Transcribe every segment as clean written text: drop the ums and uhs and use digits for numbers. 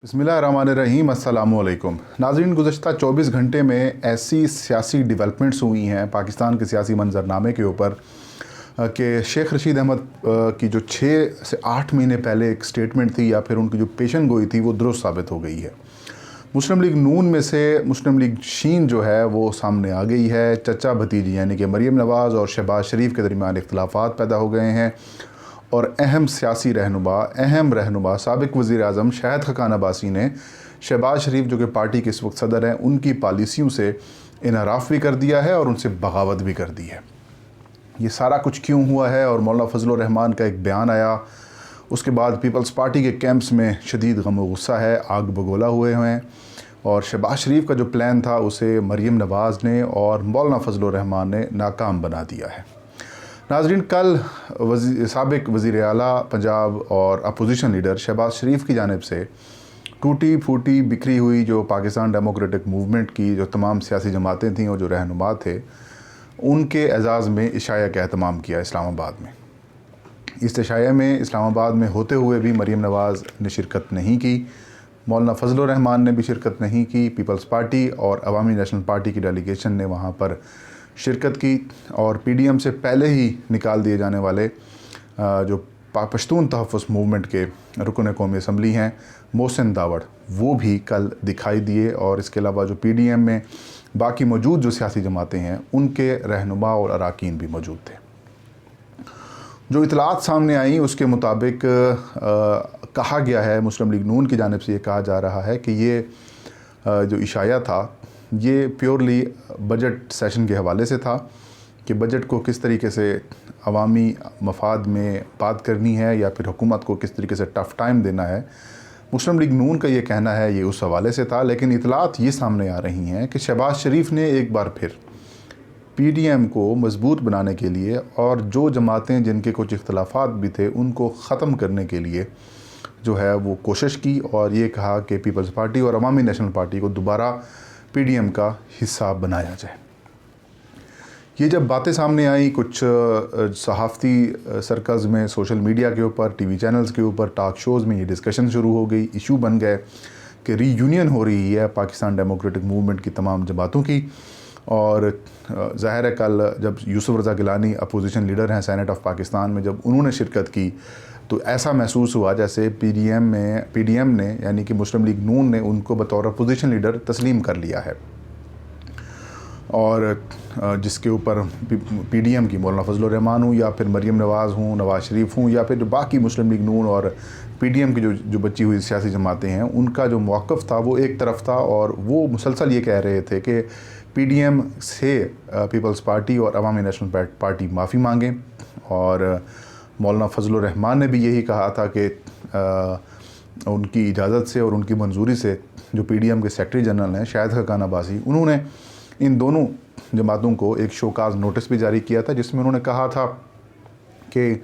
बिस्मिल्लाहिर्रहमानिर्रहीम अस्सलामुअलैकुम नाज़रीन, गुज़श्ता 24 घंटे में ऐसी सियासी डेवलपमेंट्स हुई हैं पाकिस्तान के सियासी मंजरनामे के ऊपर कि शेख रशीद अहमद की जो 6 से 8 महीने पहले एक स्टेटमेंट थी या फिर उनकी जो पेशन गोई थी वो दुरुस्त साबित हो गई है। मुस्लिम लीग नून में से मुस्लिम लीग शीन जो है वो सामने आ गई है। चचा भतीजी यानी कि मरीम नवाज़ और शहबाज शरीफ के दरमियान इख्तलाफात पैदा हो गए हैं और अहम सियासी रहनुमा साबिक़ वज़ीर-ए-आज़म शाहिद खकान अब्बासी ने शहबाज शरीफ जो कि पार्टी के इस वक्त सदर हैं उनकी पॉलिसियों से इनहराफ भी कर दिया है और उनसे बगावत भी कर दी है। ये सारा कुछ क्यों हुआ है और मौलाना फजल रहमान का एक बयान आया, उसके बाद पीपल्स पार्टी के कैंप्स में शदीद गम व गुस्सा है, आग बगोला हुए हैं और शहबाज शरीफ का जो प्लान था उसे मरीम नवाज़ ने और मौलाना फजल रहमान ने नाकाम बना दिया है। नाज़रीन, कल साबिक़ वज़ीर आला पंजाब और अपोजिशन लीडर शहबाज शरीफ की जानिब से टूटी फूटी बिखरी हुई जो पाकिस्तान डेमोक्रेटिक मूवमेंट की जो तमाम सियासी जमातें थीं और जो रहनुमा थे उनके एजाज़ में इशाया का एहतमाम किया इस्लामाबाद में। इस इशाया में इस्लामाबाद में होते हुए भी मरीम नवाज़ ने शिरकत नहीं की, मौलाना फजल रहमान ने भी शिरकत नहीं की। पीपल्स पार्टी और अवामी नेशनल पार्टी की डेलीगेशन ने वहाँ पर शिरकत की और पीडीएम से पहले ही निकाल दिए जाने वाले जो पश्तून तहफ़्फ़ुज़ मूवमेंट के रुकन कौमी असम्बली हैं मोहसिन दावड़, वो भी कल दिखाई दिए और इसके अलावा जो पीडीएम में बाकी मौजूद जो सियासी जमातें हैं उनके रहनुमा और अराकीन भी मौजूद थे। जो इतलात सामने आई उसके मुताबिक कहा गया है, मुस्लिम लीग नून की जानिब से ये कहा जा रहा है कि ये जो इशाया था ये प्योरली बजट सेशन के हवाले से था कि बजट को किस तरीके से अवामी मफाद में बात करनी है या फिर हुकूमत को किस तरीके से टफ़ टाइम देना है। मुस्लिम लीग नून का ये कहना है ये उस हवाले से था, लेकिन इतलात ये सामने आ रही हैं कि शहबाज शरीफ ने एक बार फिर पीडीएम को मजबूत बनाने के लिए और जो जमातें जिनके कुछ इख्तलाफात भी थे उनको ख़त्म करने के लिए जो है वो कोशिश की और ये कहा कि पीपल्स पार्टी और अवामी नेशनल पार्टी को दोबारा पीडीएम का हिस्सा बनाया जाए। ये जब बातें सामने आई कुछ सहाफ़ती सर्कल्स में, सोशल मीडिया के ऊपर, टीवी चैनल्स के ऊपर, टॉक शोज़ में ये डिस्कशन शुरू हो गई, इशू बन गए कि रीयूनियन हो रही है पाकिस्तान डेमोक्रेटिक मूवमेंट की तमाम जमातों की। और ज़ाहिर है कल जब यूसुफ रज़ा गिलानी अपोजिशन लीडर हैं सेनेट ऑफ पाकिस्तान में, जब उन्होंने शिरकत की तो ऐसा महसूस हुआ जैसे पीडीएम ने यानी कि मुस्लिम लीग नून ने उनको बतौर अपोजिशन लीडर तस्लीम कर लिया है और जिसके ऊपर पीडीएम की मौलाना फजल रहमान हूँ या फिर मरीम नवाज़ हूँ, नवाज़ शरीफ हूँ या फिर जो बाकी मुस्लिम लीग नून और पीडीएम की जो बची हुई सियासी जमातें हैं उनका जो मौक़िफ़ था वो एक तरफ था और वो मुसलसल ये कह रहे थे कि पीडीएम से पीपल्स पार्टी और अवामी नेशनल पार्टी माफ़ी मांगें। और मौलाना फजल रहमान ने भी यही कहा था कि उनकी इजाज़त से और उनकी मंजूरी से जो पीडीएम के सेक्रेटरी जनरल हैं शाहिद खकान अब्बासी, उन्होंने इन दोनों जमातों को एक शोकाज़ नोटिस भी जारी किया था जिसमें उन्होंने कहा था कि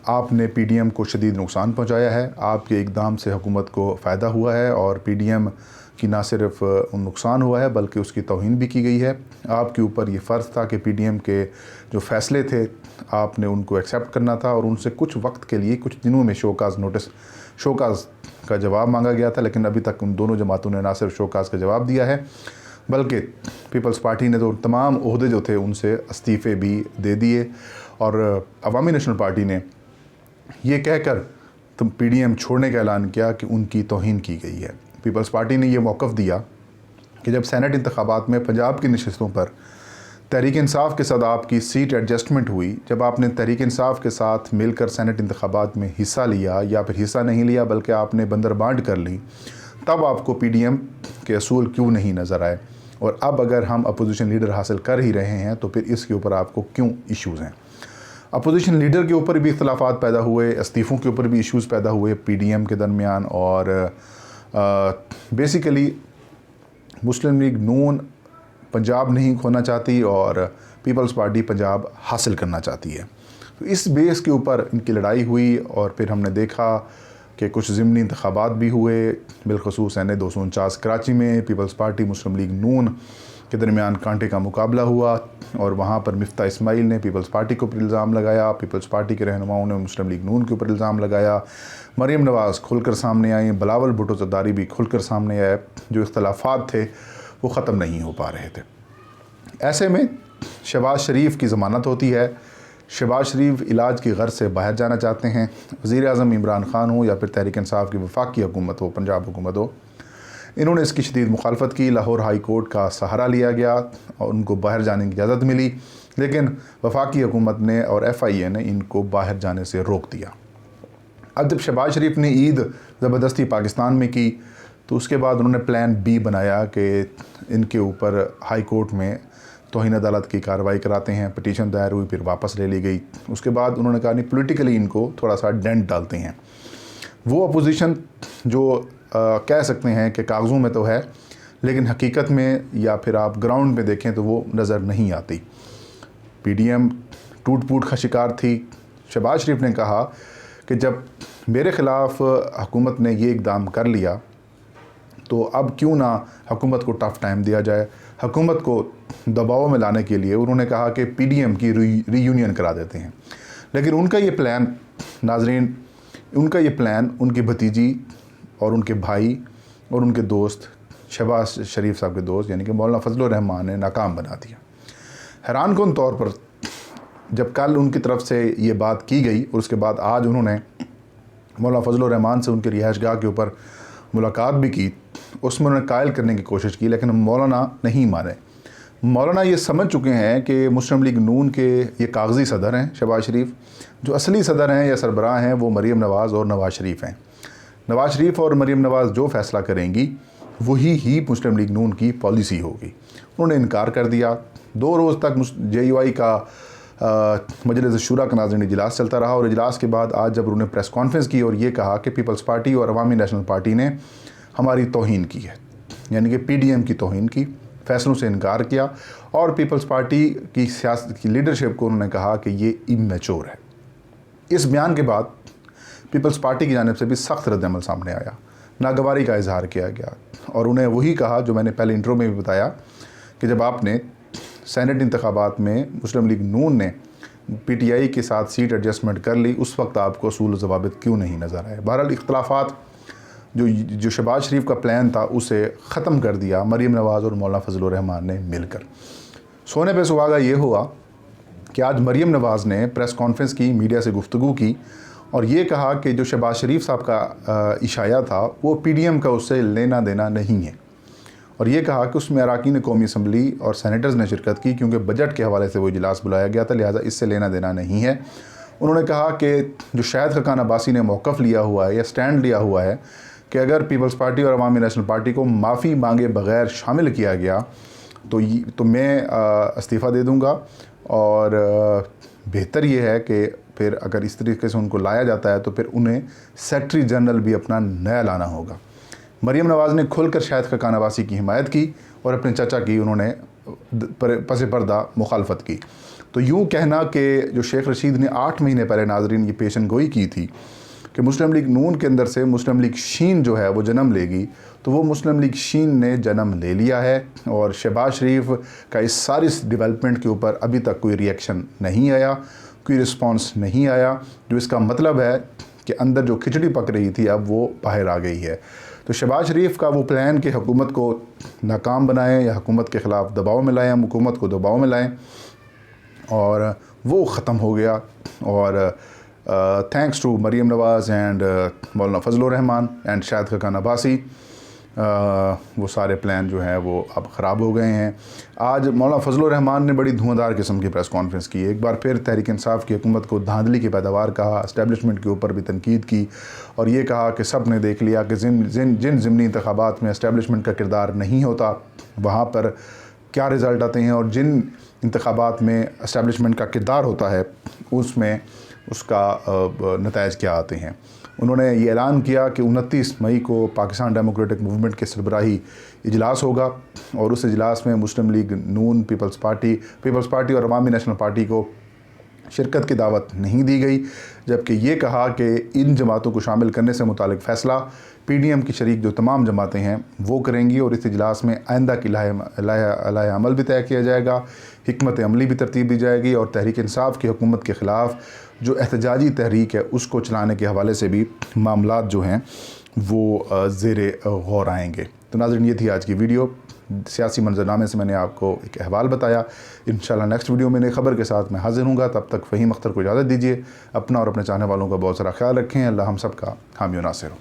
आपने पीडीएम को शदीद नुकसान पहुंचाया है, आपके इक़दाम से हुकूमत को फ़ायदा हुआ है और पीडीएम की ना सिर्फ नुकसान हुआ है बल्कि उसकी तौहीन भी की गई है। आपके ऊपर ये फ़र्ज़ था कि पीडीएम के जो फ़ैसले थे आपने उनको एक्सेप्ट करना था और उनसे कुछ वक्त के लिए, कुछ दिनों में शोकाज़ का जवाब मांगा गया था, लेकिन अभी तक उन दोनों जमातों ने ना सिर्फ शोकाज़ का जवाब दिया है बल्कि पीपल्स पार्टी ने तो तमाम ओहदे जो थे उनसे इस्तीफ़े भी दे दिए और अवामी नेशनल पार्टी ने ये कहकर पीडीएम छोड़ने का ऐलान किया कि उनकी तौहीन की गई है। पीपल्स पार्टी ने यह मौक़िफ़ दिया कि जब सेनेट इंतखाबात में पंजाब की नशस्तों पर तहरीक इंसाफ के साथ आपकी सीट एडजस्टमेंट हुई, जब आपने तहरीक इंसाफ के साथ मिलकर सेनेट इंतखाबात में हिस्सा लिया या फिर हिस्सा नहीं लिया बल्कि आपने बंदरबांट कर ली, तब आपको पीडीएम के असूल क्यों नहीं नज़र आए और अब अगर हम अपोजिशन लीडर हासिल कर ही रहे हैं तो फिर इसके ऊपर आपको क्यों इश्यूज़ हैं। अपोजिशन लीडर के ऊपर भी इख्तलाफात पैदा हुए, इस्तीफ़ों के ऊपर भी इश्यूज़ पैदा हुए पीडीएम के दरमियान और बेसिकली मुस्लिम लीग नून पंजाब नहीं खोना चाहती और पीपल्स पार्टी पंजाब हासिल करना चाहती है। तो इस बेस के ऊपर इनकी लड़ाई हुई और फिर हमने देखा कि कुछ ज़िमनी इंतखाबात भी हुए, बिलखसूस एन 249 कराची में पीपल्स पार्टी मुस्लिम लीग नून के दरमियान कांटे का मुकाबला हुआ और वहाँ पर मिफ्ता इस्माइल ने पीपल्स पार्टी के ऊपर इल्ज़ाम लगाया, पीपल्स पार्टी के रहनुमाओं ने मुस्लिम लीग नून के ऊपर इल्ज़ाम लगाया, मरीम नवाज़ खुलकर सामने आई, बिलावल भुट्टो ज़रदारी भी खुलकर सामने आए। जो इख्तलाफात थे वो ख़त्म नहीं हो पा रहे थे। ऐसे में शहबाज शरीफ की ज़मानत होती है। शहबाज शरीफ इलाज की गर्ज से बाहर जाना चाहते हैं। वज़ीर आज़म इमरान खान हो या फिर तहरीक इंसाफ की वफाकी हुकूमत हो, पंजाब हुकूमत हो, इन्होंने इसकी शदीद मुखालफत की। लाहौर हाई कोर्ट का सहारा लिया गया और उनको बाहर जाने की इजाज़त मिली, लेकिन वफाकी हुकूमत ने और FIA ने इनको बाहर जाने से रोक दिया। अब जब शहबाज शरीफ ने ईद ज़बरदस्ती पाकिस्तान में की तो उसके बाद उन्होंने प्लान B बनाया कि इनके ऊपर हाई कोर्ट में तौहीन अदालत की कार्रवाई कराते हैं। पटिशन दायर हुई, फिर वापस ले ली गई। उसके बाद उन्होंने कहा नहीं, पॉलिटिकली इनको थोड़ा सा डेंट डालते हैं। वो अपोजिशन जो कह सकते हैं कि कागज़ों में तो है, लेकिन हकीकत में या फिर आप ग्राउंड पे देखें तो वो नज़र नहीं आती। PDM टूट फूट का शिकार थी। शहबाज शरीफ ने कहा कि जब मेरे ख़िलाफ़ हुकूमत ने ये इक़दाम कर लिया तो अब क्यों ना हुकूमत को टफ़ टाइम दिया जाए। हुकूमत को दबाव में लाने के लिए उन्होंने कहा कि PDM की रीयूनियन करा देते हैं। लेकिन उनका ये प्लान, नाज़रीन, उनका ये प्लान उनकी भतीजी और उनके भाई और उनके दोस्त शहबाज शरीफ साहब के दोस्त यानी कि मौलाना फजलुर रहमान ने नाकाम बना दिया। हैरान कुन तौर पर जब कल उनकी तरफ से ये बात की गई और उसके बाद आज उन्होंने मौलाना फजलुर रहमान से उनकी रिहाइशगाह के ऊपर मुलाकात भी की, उसमें उन्होंने कायल करने की कोशिश की, लेकिन मौलाना नहीं माने। मौलाना ये समझ चुके हैं कि मुस्लिम लीग नून के ये कागज़ी सदर हैं शहबाज शरीफ, जो असली सदर हैं या सरबराह हैं वो मरीम नवाज़ और नवाज़ शरीफ हैं। नवाज़ शरीफ और मरीम नवाज़ जो फ़ैसला करेंगी वही ही मुस्लिम लीग नून की पॉलिसी होगी। उन्होंने इनकार कर दिया। 2 रोज़ तक JUI का मजलिस शुरा का नाज़रीन इजलास चलता रहा और इजलास के बाद आज जब उन्होंने प्रेस कॉन्फ्रेंस की और ये कहा कि पीपल्स पार्टी और अवामी नेशनल पार्टी ने हमारी तौहीन की है, यानी कि PDM की तौहीन की, फ़ैसलों से इनकार किया और पीपल्स पार्टी की सियासत की लीडरशिप को उन्होंने कहा कि ये इमैच्योर है। इस बयान के बाद पीपल्स पार्टी की जानिब से भी सख्त रद्दअमल सामने आया, नागवारी का इजहार किया गया और उन्हें वही कहा जो मैंने पहले इंट्रो में भी बताया कि जब आपने सेनेट इंतखाबात में मुस्लिम लीग नून ने PTI के साथ सीट एडजस्टमेंट कर ली, उस वक्त आपको असूल ज़वाबित क्यों नहीं नज़र आए। बहरहाल इख्तलाफात जो शहबाज शरीफ का प्लान था उसे ख़त्म कर दिया मरीम नवाज़ और मौलाना फजलुर रहमान ने मिलकर। सोने पे सुहागा ये हुआ कि आज मरीम नवाज़ ने प्रेस कॉन्फ्रेंस की, मीडिया से गुफ्तगू की और ये कहा कि जो शहबाज शरीफ साहब का इशाया था वो PDM का उससे लेना देना नहीं है और ये कहा कि उसमें अरकान कौमी असम्बली और सेनेटर्स ने शिरकत की क्योंकि बजट के हवाले से वो इजलास बुलाया गया था, लिहाजा इससे लेना देना नहीं है। उन्होंने कहा कि जो शाहिद खकान अब्बासी ने मौक़िफ़ लिया हुआ है या स्टैंड लिया हुआ है कि अगर पीपल्स पार्टी और अवामी नेशनल पार्टी को माफ़ी मांगे बग़ैर शामिल किया गया तो मैं इस्तीफ़ा दे दूँगा और बेहतर ये है कि फिर अगर इस तरीके से उनको लाया जाता है तो फिर उन्हें सेक्रेटरी जनरल भी अपना नया लाना होगा। मरीम नवाज़ ने खुलकर शाहिद खकान अब्बासी की हिमायत की और अपने चाचा की उन्होंने पसे पर्दा मुखालफत की। तो यूँ कहना कि जो शेख रशीद ने 8 महीने पहले नाज़रीन ये पेशन गोई की थी कि मुस्लिम लीग नून के अंदर से मुस्लिम लीग शीन जो है वो जन्म लेगी, तो वो मुस्लिम लीग शीन ने जन्म ले लिया है और शहबाज शरीफ का इस सारी डेवलपमेंट के ऊपर अभी तक कोई रिएक्शन नहीं आया, कोई रिस्पांस नहीं आया, जो इसका मतलब है कि अंदर जो खिचड़ी पक रही थी अब वो बाहर आ गई है। तो शहबाज शरीफ का वो प्लान कि हुकूमत को नाकाम बनाएं या हुकूमत के ख़िलाफ़ दबाव में लाएं, हम हुकूमत को दबाव में लाएं, और वो ख़त्म हो गया। और thanks to Maryam Nawaz and Maulana Fazlur Rehman and Shahid Khaqan Abbasi, वो सारे प्लान जो हैं वो अब ख़राब हो गए हैं। आज मौलाना फजलुर रहमान ने बड़ी धुआंधार किस्म की प्रेस कॉन्फ्रेंस की, एक बार फिर तहरीक इंसाफ की हुकूमत को धांधली की पैदावार कहा, इस्टेब्लिशमेंट के ऊपर भी तनकीद की और ये कहा कि सब ने देख लिया कि जिन ज़िमनी इंतखाबात में इस्टेब्लिशमेंट का किरदार नहीं होता वहाँ पर क्या रिज़ल्ट आते हैं और जिन इंतखाबात में इस्टेब्लिशमेंट का किरदार होता है उसमें उसका नताइज क्या आते हैं। उन्होंने ये ऐलान किया कि 29 मई को पाकिस्तान डेमोक्रेटिक मूवमेंट के सरबराही इजलास होगा और उस इजलास में मुस्लिम लीग नून, पीपल्स पार्टी और अवामी नेशनल पार्टी को शिरकत की दावत नहीं दी गई, जबकि ये कहा कि इन जमातों को शामिल करने से मुतालिक फ़ैसला PDM کی شریک جو تمام جماعتیں ہیں وہ کریں گی، اور اس اجلاس میں آئندہ کی لائحہ عمل بھی طے کیا جائے گا، حکمت عملی بھی ترتیب دی جائے گی، اور تحریک انصاف کی حکومت کے خلاف جو احتجاجی تحریک ہے اس کو چلانے کے حوالے سے بھی معاملات جو ہیں وہ زیر غور آئیں گے۔ تو ناظرین، یہ تھی آج کی ویڈیو، سیاسی منظرنامے سے میں نے آپ کو ایک احوال بتایا۔ انشاءاللہ نیکسٹ ویڈیو میں نئی خبر کے ساتھ میں حاضر ہوں گا، تب تک فہیم اختر کو اجازت دیجیے۔ اپنا اور اپنے چاہنے والوں کا بہت سارا خیال رکھیں۔ اللہ ہم سب کا حامی و ناصر ہو۔